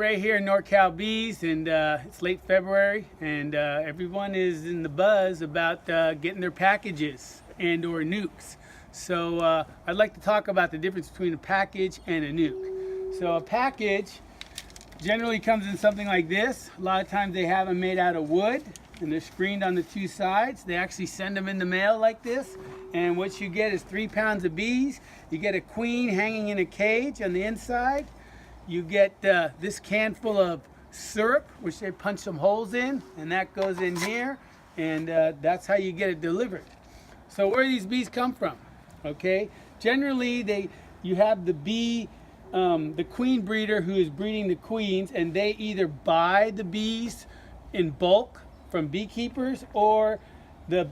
Ray here in NorCal Bees, and it's late February, and everyone is in the buzz about getting their packages and or nukes. So I'd like to talk about the difference between a package and a nuke. So a package generally comes in something like this. A lot of times they have them made out of wood, and they're screened on the two sides. They actually send them in the mail like this, and what you get is 3 pounds of bees. You get a queen hanging in a cage on the inside. You get this can full of syrup, which they punch some holes in, and that goes in here, and that's how you get it delivered. So where do these bees come from? Okay, generally you have the bee, the queen breeder who is breeding the queens, and they either buy the bees in bulk from beekeepers, or the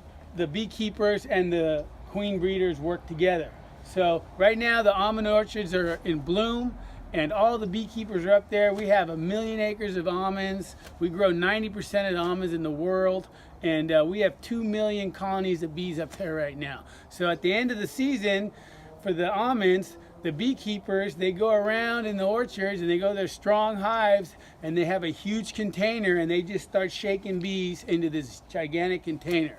beekeepers and the queen breeders work together. So right now the almond orchards are in bloom, and all the beekeepers are up there. We have 1 million acres of almonds. We grow 90% of the almonds in the world, and we have 2 million colonies of bees up there right now. So at the end of the season, for the almonds, the beekeepers, they go around in the orchards and they go to their strong hives, and they have a huge container, and they just start shaking bees into this gigantic container.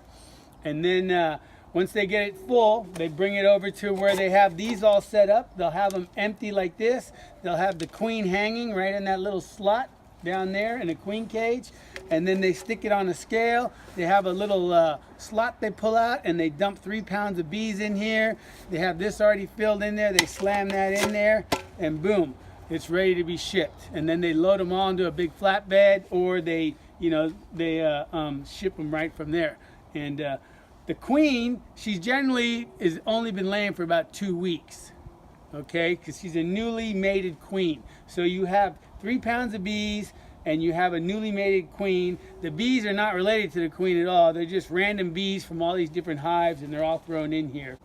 And then once they get it full, they bring it over to where they have these all set up. They'll have them empty like this. They'll have the queen hanging right in that little slot down there in a queen cage, and then they stick it on a scale. They have a little slot they pull out, and they dump 3 pounds of bees in here. They have this already filled in there. They slam that in there, and boom, it's ready to be shipped. And then they load them all into a big flatbed, or they ship them right from there. And the queen, she's generally is only been laying for about 2 weeks, okay, because she's a newly mated queen. So you have 3 pounds of bees, and you have a newly mated queen. The bees are not related to the queen at all. They're just random bees from all these different hives, and they're all thrown in here.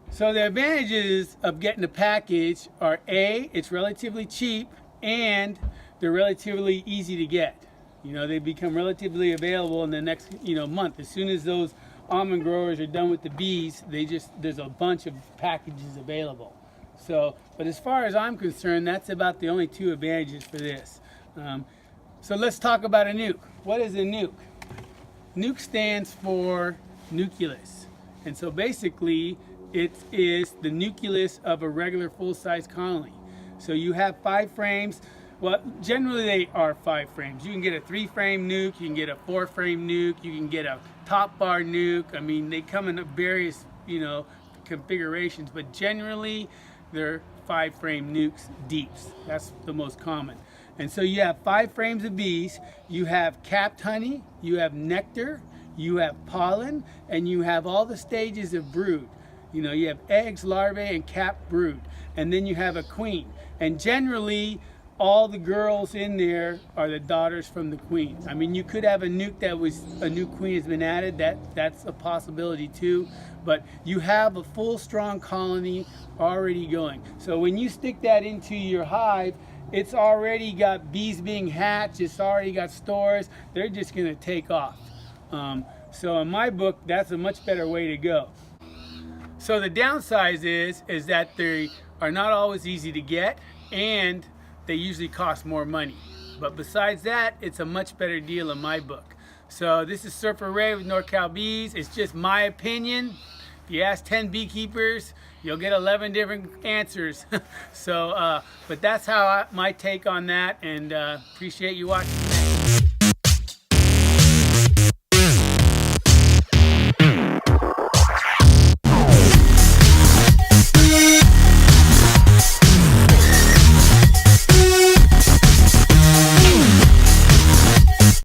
So the advantages of getting a package are A, it's relatively cheap, and they're relatively easy to get. You know, they become relatively available in the next, month. As soon as those almond growers are done with the bees, there's a bunch of packages available. So, but as far as I'm concerned, that's about the only 2 advantages for this. So let's talk about a nuke. What is a nuke? Nuke stands for nucleus. And so basically, it is the nucleus of a regular full-size colony. So you have 5 frames. Well, generally they are 5 frames. You can get a 3-frame nuke, you can get a 4-frame nuke, you can get a top bar nuke. I mean, they come in various, configurations, but generally they're 5-frame nukes deeps. That's the most common. And so you have 5 frames of bees. You have capped honey, you have nectar, you have pollen, and you have all the stages of brood. You have eggs, larvae, and capped brood. And then you have a queen. And generally, all the girls in there are the daughters from the queens. I mean, you could have a nuke that was a new queen has been added. That's a possibility too. But you have a full, strong colony already going. So when you stick that into your hive, it's already got bees being hatched. It's already got stores. They're just going to take off. So in my book, that's a much better way to go. So the downside is that they are not always easy to get, and they usually cost more money. But besides that, it's a much better deal in my book. So this is Surfer Ray with NorCal Bees. It's just my opinion. If you ask 10 beekeepers, you'll get 11 different answers. So, but that's my take on that, and appreciate you watching.